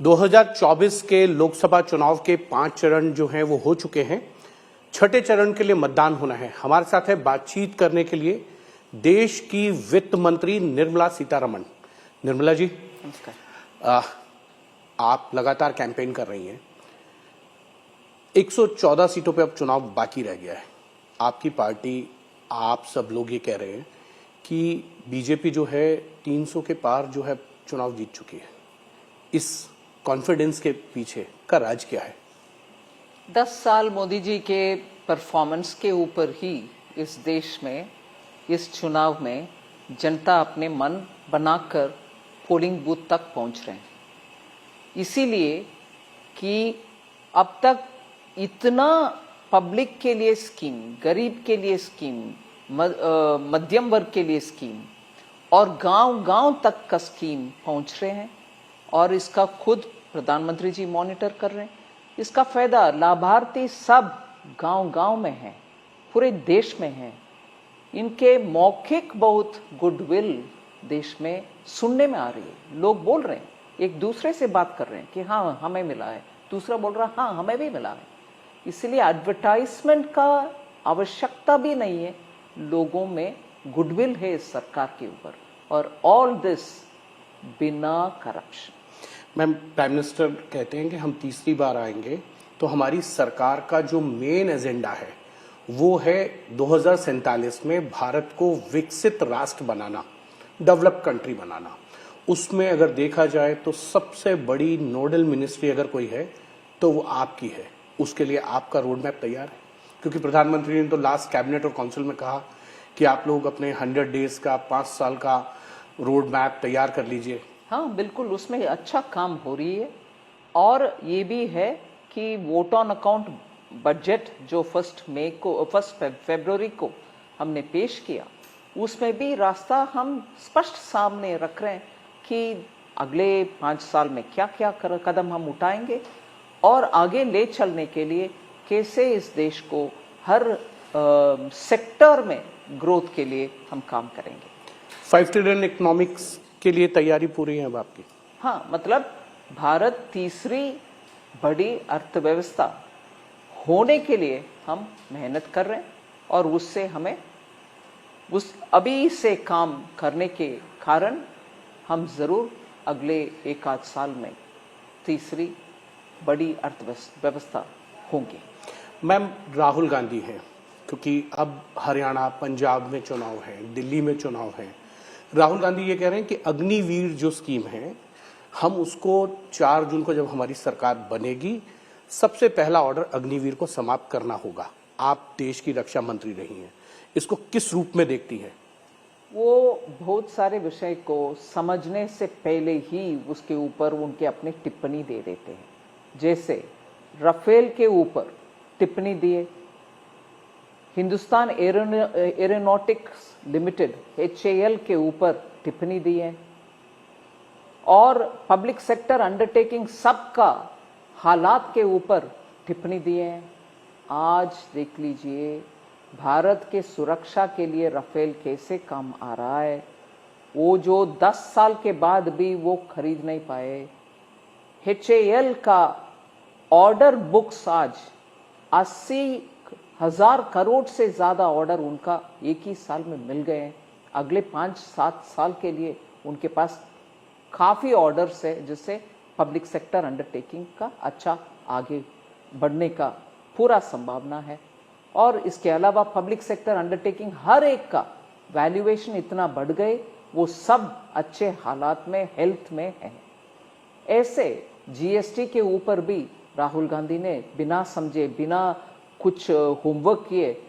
2024 के लोकसभा चुनाव के 5 चरण जो हैं वो हो चुके हैं। छठे चरण के लिए मतदान होना है। हमारे साथ है बातचीत करने के लिए देश की वित्त मंत्री निर्मला सीतारमण। निर्मला जी नमस्कार। आप लगातार कैंपेन कर रही हैं। 114 सीटों पे अब चुनाव बाकी रह गया है। आपकी पार्टी, आप सब लोग ये कह रहे हैं कि बीजेपी जो है 300 के पार जो है चुनाव जीत चुकी है। इस कॉन्फिडेंस के पीछे का राज क्या है? 10 साल मोदी जी के परफॉर्मेंस के ऊपर ही इस देश में, इस चुनाव में जनता अपने मन बनाकर पोलिंग बूथ तक पहुंच रहे हैं। इसीलिए कि अब तक इतना पब्लिक के लिए स्कीम, गरीब के लिए स्कीम, मध्यम वर्ग के लिए स्कीम और गांव-गांव तक का स्कीम पहुंच रहे हैं और इसका खुद प्रधानमंत्री जी मॉनिटर कर रहे हैं। इसका फायदा लाभार्थी सब गांव-गांव में हैं, पूरे देश में हैं। इनके मौखिक बहुत गुडविल देश में सुनने में आ रही है। लोग बोल रहे हैं, एक दूसरे से बात कर रहे हैं कि हाँ हमें मिला है, दूसरा बोल रहा हाँ हमें भी मिला है। इसलिए एडवर्टाइजमेंट का आवश्यकता भी नहीं है। लोगों में गुडविल है इस सरकार के ऊपर और ऑल दिस बिना करप्शन। मैम, प्राइम मिनिस्टर कहते हैं कि हम तीसरी बार आएंगे तो हमारी सरकार का जो मेन एजेंडा है वो है 2047 में भारत को विकसित राष्ट्र बनाना, डेवलप कंट्री बनाना। उसमें अगर देखा जाए तो सबसे बड़ी नोडल मिनिस्ट्री अगर कोई है तो वो आपकी है। उसके लिए आपका रोड मैप तैयार है? क्योंकि प्रधानमंत्री ने तो लास्ट कैबिनेट और काउंसिल में कहा कि आप लोग अपने 100 डेज का, 5 साल का रोड मैप तैयार कर लीजिए। हाँ बिल्कुल, उसमें अच्छा काम हो रही है। और ये भी है कि वोट ऑन अकाउंट बजट जो 1 फरवरी को हमने पेश किया, उसमें भी रास्ता हम स्पष्ट सामने रख रहे हैं कि अगले 5 साल में क्या क्या कदम हम उठाएंगे और आगे ले चलने के लिए कैसे इस देश को हर सेक्टर में ग्रोथ के लिए हम काम करेंगे। 5 ट्रिलियन इकोनॉमिक्स के लिए तैयारी पूरी है अब आपकी? हाँ, मतलब भारत तीसरी बड़ी अर्थव्यवस्था होने के लिए हम मेहनत कर रहे हैं और उससे हमें उस अभी से काम करने के कारण हम जरूर अगले 1 आध साल में तीसरी बड़ी अर्थव्यवस्था होंगे। मैम, राहुल गांधी हैं, क्योंकि अब हरियाणा, पंजाब में चुनाव है, दिल्ली में चुनाव है। राहुल गांधी ये कह रहे हैं कि अग्निवीर जो स्कीम है, हम उसको 4 जून को जब हमारी सरकार बनेगी, सबसे पहला ऑर्डर अग्निवीर को समाप्त करना होगा। आप देश की रक्षा मंत्री रही हैं, इसको किस रूप में देखती हैं? वो बहुत सारे विषय को समझने से पहले ही उसके ऊपर उनके अपने टिप्पणी दे देते हैं। जैसे राफेल के ऊपर टिप्पणी दिए, हिंदुस्तान एरोनॉटिक्स लिमिटेड HAL के ऊपर टिप्पणी दी है और पब्लिक सेक्टर अंडरटेकिंग सबका हालात के ऊपर टिप्पणी दी है। आज देख लीजिए भारत के सुरक्षा के लिए राफेल कैसे काम आ रहा है। वो जो 10 साल के बाद भी वो खरीद नहीं पाए। HAL का ऑर्डर बुक्स आज 80,000 करोड़ से ज्यादा ऑर्डर उनका एक ही साल में मिल गए हैं। अगले 5-7 साल के लिए उनके पास काफी ऑर्डर्स है, जिससे पब्लिक सेक्टर अंडरटेकिंग का अच्छा आगे बढ़ने का पूरा संभावना है। और इसके अलावा पब्लिक सेक्टर अंडरटेकिंग हर एक का वैल्यूएशन इतना बढ़ गए, वो सब अच्छे हालात में, हेल्थ में है। ऐसे GST के ऊपर भी राहुल गांधी ने बिना समझे, बिना कुछ होमवर्क किए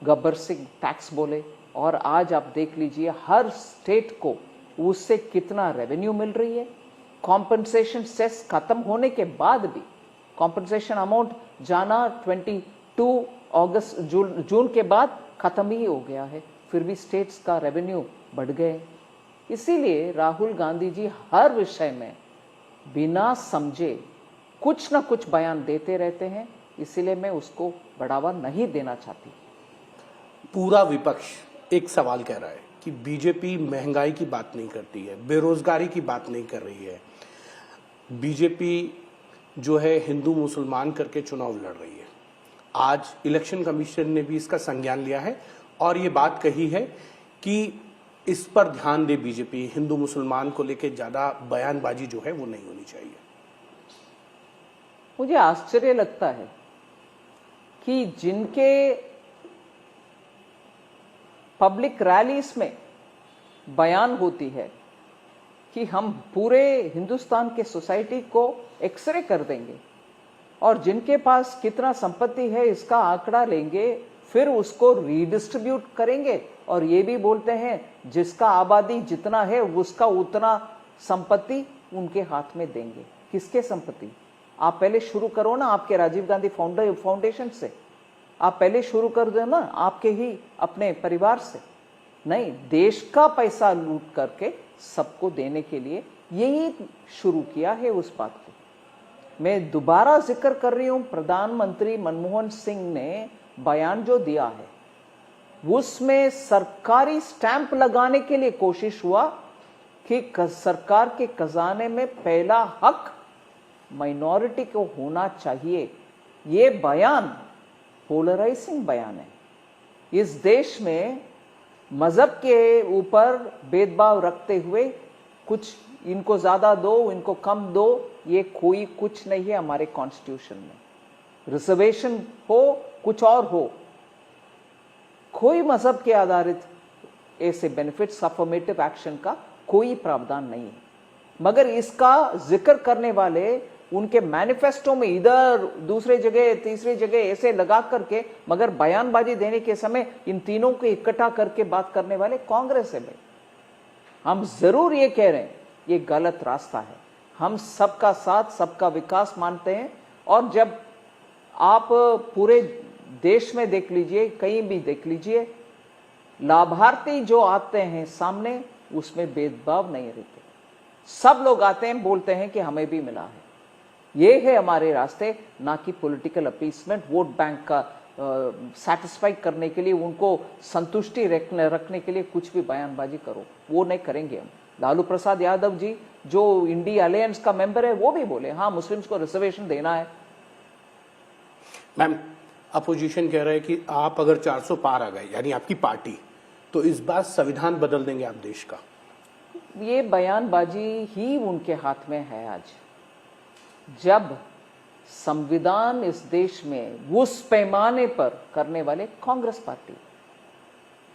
गब्बर सिंह टैक्स बोले और आज आप देख लीजिए हर स्टेट को उससे कितना रेवेन्यू मिल रही है। कॉम्पनसेशन सेस खत्म होने के बाद भी कॉम्पनसेशन अमाउंट जाना 22 अगस्त जून के बाद खत्म ही हो गया है, फिर भी स्टेट्स का रेवेन्यू बढ़ गए। इसीलिए राहुल गांधी जी हर विषय में बिना समझे कुछ ना कुछ बयान देते रहते हैं, इसीलिए मैं उसको बढ़ावा नहीं देना चाहती। पूरा विपक्ष एक सवाल कह रहा है कि बीजेपी महंगाई की बात नहीं करती है, बेरोजगारी की बात नहीं कर रही है, बीजेपी जो है हिंदू मुसलमान करके चुनाव लड़ रही है। आज इलेक्शन कमीशन ने भी इसका संज्ञान लिया है और ये बात कही है कि इस पर ध्यान दे बीजेपी, हिंदू मुसलमान को लेकर ज्यादा बयानबाजी जो है वो नहीं होनी चाहिए। मुझे आश्चर्य लगता है कि जिनके पब्लिक रैलीज में बयान होती है कि हम पूरे हिंदुस्तान के सोसाइटी को एक्सरे कर देंगे और जिनके पास कितना संपत्ति है इसका आंकड़ा लेंगे, फिर उसको रीडिस्ट्रीब्यूट करेंगे और ये भी बोलते हैं जिसका आबादी जितना है उसका उतना संपत्ति उनके हाथ में देंगे। किसके संपत्ति? आप पहले शुरू करो ना आपके राजीव गांधी फाउंडेशन से, आप पहले शुरू कर दो ना आपके ही अपने परिवार से। नहीं, देश का पैसा लूट करके सबको देने के लिए यही शुरू किया है उस बात को। मैं दोबारा जिक्र कर रही हूं, प्रधानमंत्री मनमोहन सिंह ने बयान जो दिया है उसमें सरकारी स्टैंप लगाने के लिए कोशिश हुआ कि सरकार के खजाने में पहला हक माइनॉरिटी को होना चाहिए। ये बयान पोलराइजिंग बयान है। इस देश में मजहब के ऊपर भेदभाव रखते हुए कुछ इनको ज्यादा दो इनको कम दो, ये कोई कुछ नहीं है हमारे कॉन्स्टिट्यूशन में। रिजर्वेशन हो कुछ और हो, कोई मजहब के आधारित ऐसे बेनिफिट्स अफर्मेटिव एक्शन का कोई प्रावधान नहीं है। मगर इसका जिक्र करने वाले उनके मैनिफेस्टो में इधर दूसरे जगह तीसरी जगह ऐसे लगा करके, मगर बयानबाजी देने के समय इन तीनों को इकट्ठा करके बात करने वाले कांग्रेस है। भाई हम जरूर ये कह रहे हैं ये गलत रास्ता है। हम सबका साथ सबका विकास मानते हैं और जब आप पूरे देश में देख लीजिए, कहीं भी देख लीजिए, लाभार्थी जो आते हैं सामने उसमें भेदभाव नहीं रहते। सब लोग आते हैं बोलते हैं कि हमें भी मिला है। ये है हमारे रास्ते, ना कि पॉलिटिकल अपीसमेंट, वोट बैंक का सेटिस्फाई करने के लिए, उनको संतुष्टि रखने के लिए कुछ भी बयानबाजी करो, वो नहीं करेंगे हम। लालू प्रसाद यादव जी जो इंडिया अलायंस का मेंबर है वो भी बोले हाँ मुस्लिम्स को रिजर्वेशन देना है। मैम, अपोजिशन कह रहा है कि आप अगर 400 पार आ गए यानी आपकी पार्टी, तो इस बार संविधान बदल देंगे आप देश का। ये बयानबाजी ही उनके हाथ में है। आज जब संविधान इस देश में उस पैमाने पर करने वाले कांग्रेस पार्टी,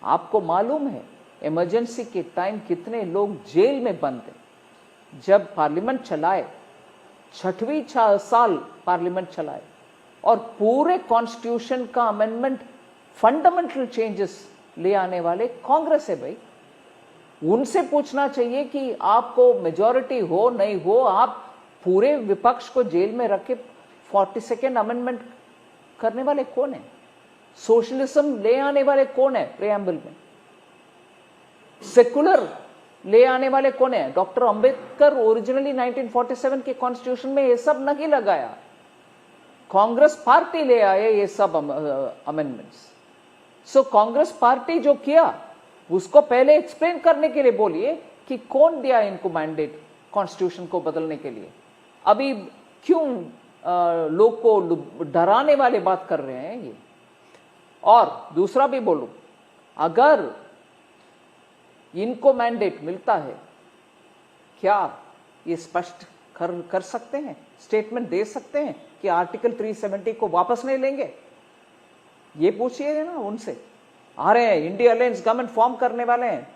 आपको मालूम है इमरजेंसी के टाइम कितने लोग जेल में बंद थे। जब पार्लियामेंट चलाए, 6वीं साल पार्लियामेंट चलाए और पूरे कॉन्स्टिट्यूशन का अमेंडमेंट, फंडामेंटल चेंजेस ले आने वाले कांग्रेस है। भाई उनसे पूछना चाहिए कि आपको मेजॉरिटी हो नहीं हो, आप पूरे विपक्ष को जेल में रख के 42nd अमेंडमेंट करने वाले कौन है? सोशलिज्म ले आने वाले कौन है? प्रेएम्बल में सेकुलर ले आने वाले कौन है? डॉक्टर अंबेडकर ओरिजिनली 1947 के कॉन्स्टिट्यूशन में ये सब नहीं लगाया, कांग्रेस पार्टी ले आए ये सब अमेंडमेंट्स। सो कांग्रेस पार्टी जो किया उसको पहले एक्सप्लेन करने के लिए बोलिए कि कौन दिया इनको मैंडेट कॉन्स्टिट्यूशन को बदलने के लिए। अभी क्यों लोग को डराने वाले बात कर रहे हैं ये। और दूसरा भी बोलूं, अगर इनको मैंडेट मिलता है, क्या ये स्पष्ट कर सकते हैं, स्टेटमेंट दे सकते हैं कि आर्टिकल 370 को वापस नहीं लेंगे? ये पूछिए ना उनसे। आ रहे हैं, इंडिया अलायंस गवर्नमेंट फॉर्म करने वाले हैं,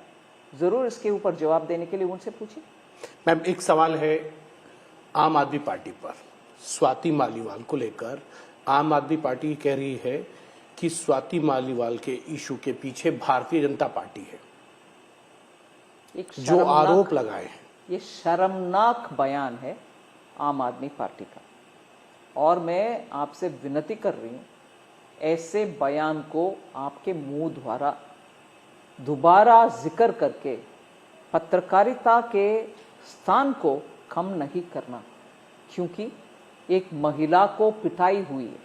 जरूर इसके ऊपर जवाब देने के लिए उनसे पूछिए। मैम, एक सवाल है आम आदमी पार्टी पर, स्वाति मालीवाल को लेकर। आम आदमी पार्टी कह रही है कि स्वाति मालीवाल के इशू के पीछे भारतीय जनता पार्टी है, जो आरोप लगाए हैं। ये शर्मनाक बयान है आम आदमी पार्टी का, और मैं आपसे विनती कर रही हूं ऐसे बयान को आपके मुंह द्वारा दोबारा जिक्र करके पत्रकारिता के स्थान को कम नहीं करना, क्योंकि एक महिला को पिटाई हुई है,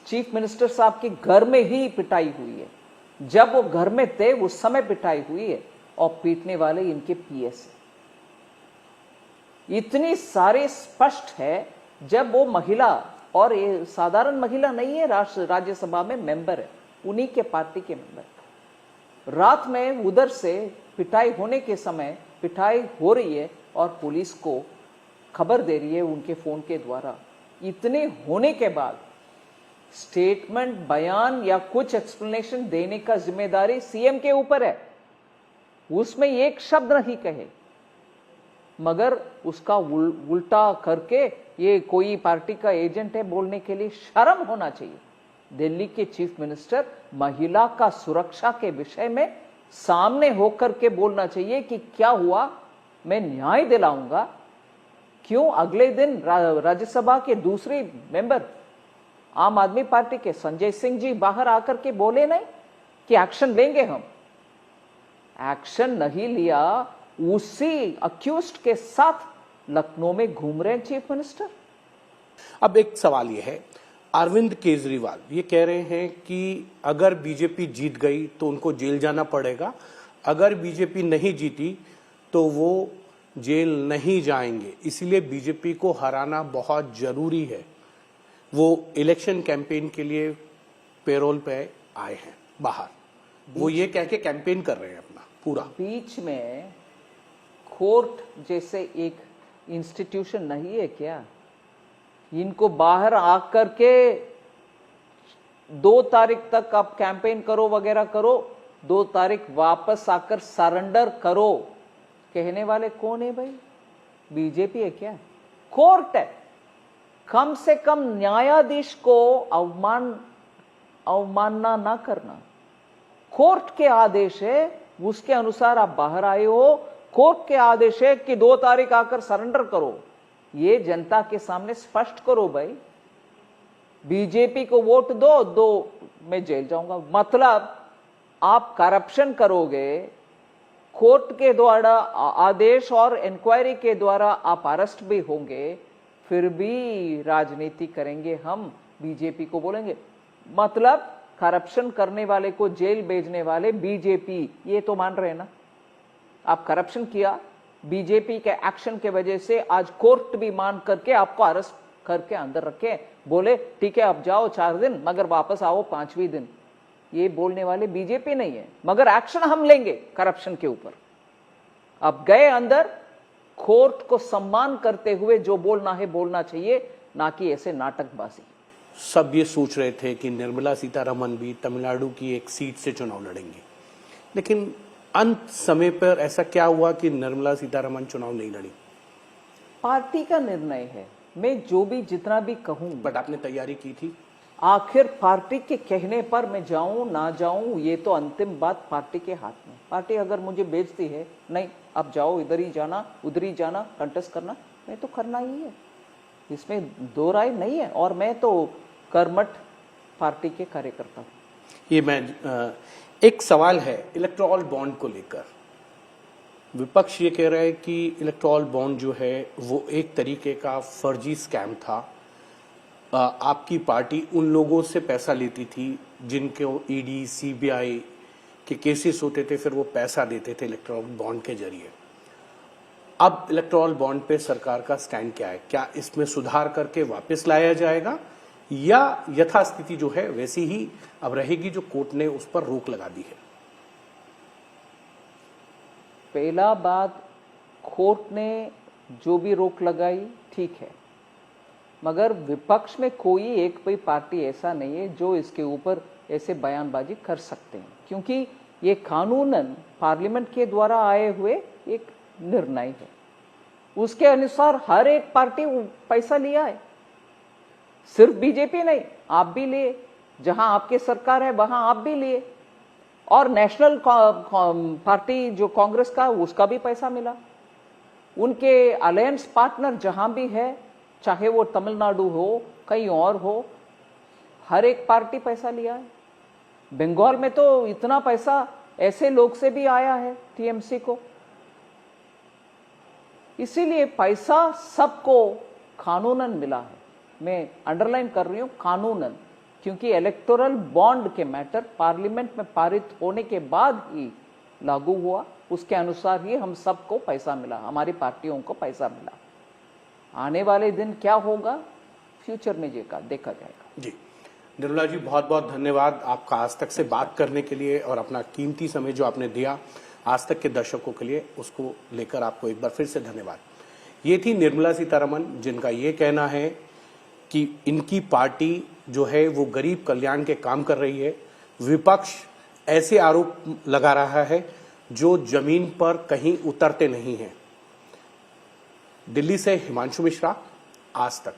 चीफ मिनिस्टर साहब के घर में ही पिटाई हुई है, जब वो घर में थे उस समय पिटाई हुई है, और पीटने वाले इनके पीएस है। इतनी सारे स्पष्ट है। जब वो महिला, और ये साधारण महिला नहीं है, राज्यसभा में मेंबर है, उन्हीं के पार्टी के मेंबर, रात में उधर से पिटाई होने के समय पिटाई हो रही है और पुलिस को खबर दे रही है उनके फोन के द्वारा। इतने होने के बाद स्टेटमेंट, बयान या कुछ एक्सप्लेनेशन देने का जिम्मेदारी सीएम के ऊपर है। उसमें एक शब्द नहीं कहे, मगर उसका उल्टा करके ये कोई पार्टी का एजेंट है बोलने के लिए शर्म होना चाहिए। दिल्ली के चीफ मिनिस्टर महिला का सुरक्षा के विषय में सामने होकर के बोलना चाहिए कि क्या हुआ, मैं न्याय दिलाऊंगा। क्यों अगले दिन राज्यसभा के दूसरे मेंबर आम आदमी पार्टी के संजय सिंह जी बाहर आकर के बोले नहीं कि एक्शन लेंगे हम? एक्शन नहीं लिया, उसी अक्यूज्ड के साथ लखनऊ में घूम रहे हैं चीफ मिनिस्टर। अब एक सवाल यह है, अरविंद केजरीवाल ये कह रहे हैं कि अगर बीजेपी जीत गई तो उनको जेल जाना पड़ेगा, अगर बीजेपी नहीं जीती तो वो जेल नहीं जाएंगे, इसलिए बीजेपी को हराना बहुत जरूरी है। वो इलेक्शन कैंपेन के लिए पेरोल पे आए हैं बाहर, वो ये कह के कैंपेन कर रहे हैं अपना पूरा। बीच में कोर्ट जैसे एक इंस्टीट्यूशन नहीं है क्या? इनको बाहर आकर के 2 तारीख तक आप कैंपेन करो, वगैरह करो, 2 तारीख वापस आकर सरेंडर करो, कहने वाले कौन है भाई? बीजेपी है क्या? कोर्ट है। कम से कम न्यायाधीश को अवमानना ना करना। कोर्ट के आदेश है, उसके अनुसार आप बाहर आए हो। कोर्ट के आदेश है कि 2 तारीख आकर सरेंडर करो। ये जनता के सामने स्पष्ट करो भाई। बीजेपी को वोट दो मैं जेल जाऊंगा, मतलब आप करप्शन करोगे, कोर्ट के द्वारा आदेश और इंक्वायरी के द्वारा आप अरेस्ट भी होंगे, फिर भी राजनीति करेंगे हम, बीजेपी को बोलेंगे। मतलब करप्शन करने वाले को जेल भेजने वाले बीजेपी, ये तो मान रहे हैं ना? आप करप्शन किया, बीजेपी के एक्शन के वजह से आज कोर्ट भी मान करके आपको अरेस्ट करके अंदर रखे, बोले ठीक है अब जाओ 4 दिन, मगर वापस आओ 5वें दिन। ये बोलने वाले बीजेपी नहीं है, मगर एक्शन हम लेंगे करप्शन के ऊपर। अब गए अंदर, कोर्ट को सम्मान करते हुए जो बोलना है बोलना चाहिए, ना कि ऐसे नाटकबाजी। सब ये सोच रहे थे कि निर्मला सीतारमण भी तमिलनाडु की एक सीट से चुनाव लड़ेंगे, लेकिन अंत समय पर ऐसा क्या हुआ कि निर्मला सीतारमण चुनाव नहीं लड़ी? पार्टी का निर्णय है, मैं जो भी जितना भी कहूं। बट आपने तैयारी की थी? आखिर पार्टी के कहने पर मैं जाऊं ना जाऊं, ये तो अंतिम बात पार्टी के हाथ में। पार्टी अगर मुझे बेचती है, नहीं अब जाओ इधर ही जाना उधर ही जाना, कंटेस्ट करना, मैं तो करना ही है, इसमें 2 राय नहीं है। और मैं तो कर्मठ पार्टी के कार्यकर्ता हूं। ये मैं एक सवाल है इलेक्टोरल बॉन्ड को लेकर। विपक्ष ये कह रहा है कि इलेक्टोरल बॉन्ड जो है वो एक तरीके का फर्जी स्कैम था। आपकी पार्टी उन लोगों से पैसा लेती थी जिनको ईडी सीबीआई के केसेस होते थे, फिर वो पैसा देते थे इलेक्टोरल बॉन्ड के जरिए। अब इलेक्टोरल बॉन्ड पे सरकार का स्टैंड क्या है? क्या इसमें सुधार करके वापस लाया जाएगा या यथास्थिति जो है वैसी ही अब रहेगी जो कोर्ट ने उस पर रोक लगा दी है? पहला बात, कोर्ट ने जो भी रोक लगाई ठीक है, मगर विपक्ष में कोई एक भी पार्टी ऐसा नहीं है जो इसके ऊपर ऐसे बयानबाजी कर सकते हैं, क्योंकि ये कानूनन पार्लियामेंट के द्वारा आए हुए एक निर्णय है। उसके अनुसार हर एक पार्टी पैसा लिया है, सिर्फ बीजेपी नहीं, आप भी लिए, जहां आपकी सरकार है वहां आप भी लिए, और नेशनल पार्टी जो कांग्रेस का, उसका भी पैसा मिला। उनके अलायंस पार्टनर जहां भी है, चाहे वो तमिलनाडु हो कहीं और हो, हर एक पार्टी पैसा लिया है। बंगाल में तो इतना पैसा ऐसे लोग से भी आया है टीएमसी को। इसीलिए पैसा सबको कानूनन मिला है। मैं अंडरलाइन कर रही हूं कानूनन, क्योंकि इलेक्टोरल बॉन्ड के मैटर पार्लियामेंट में पारित होने के बाद ही लागू हुआ, उसके अनुसार ही हम सबको पैसा मिला, हमारी पार्टियों को पैसा मिला। आने वाले दिन क्या होगा फ्यूचर में देखा जाएगा। जी, निर्मला जी बहुत बहुत धन्यवाद आपका आज तक से बात करने के लिए और अपना कीमती समय जो आपने दिया आज तक के दर्शकों के लिए, उसको लेकर आपको एक बार फिर से धन्यवाद। ये थी निर्मला सीतारमण, जिनका ये कहना है कि इनकी पार्टी जो है वो गरीब कल्याण के काम कर रही है। विपक्ष ऐसे आरोप लगा रहा है जो जमीन पर कहीं उतरते नहीं हैं। दिल्ली से हिमांशु मिश्रा, आज तक।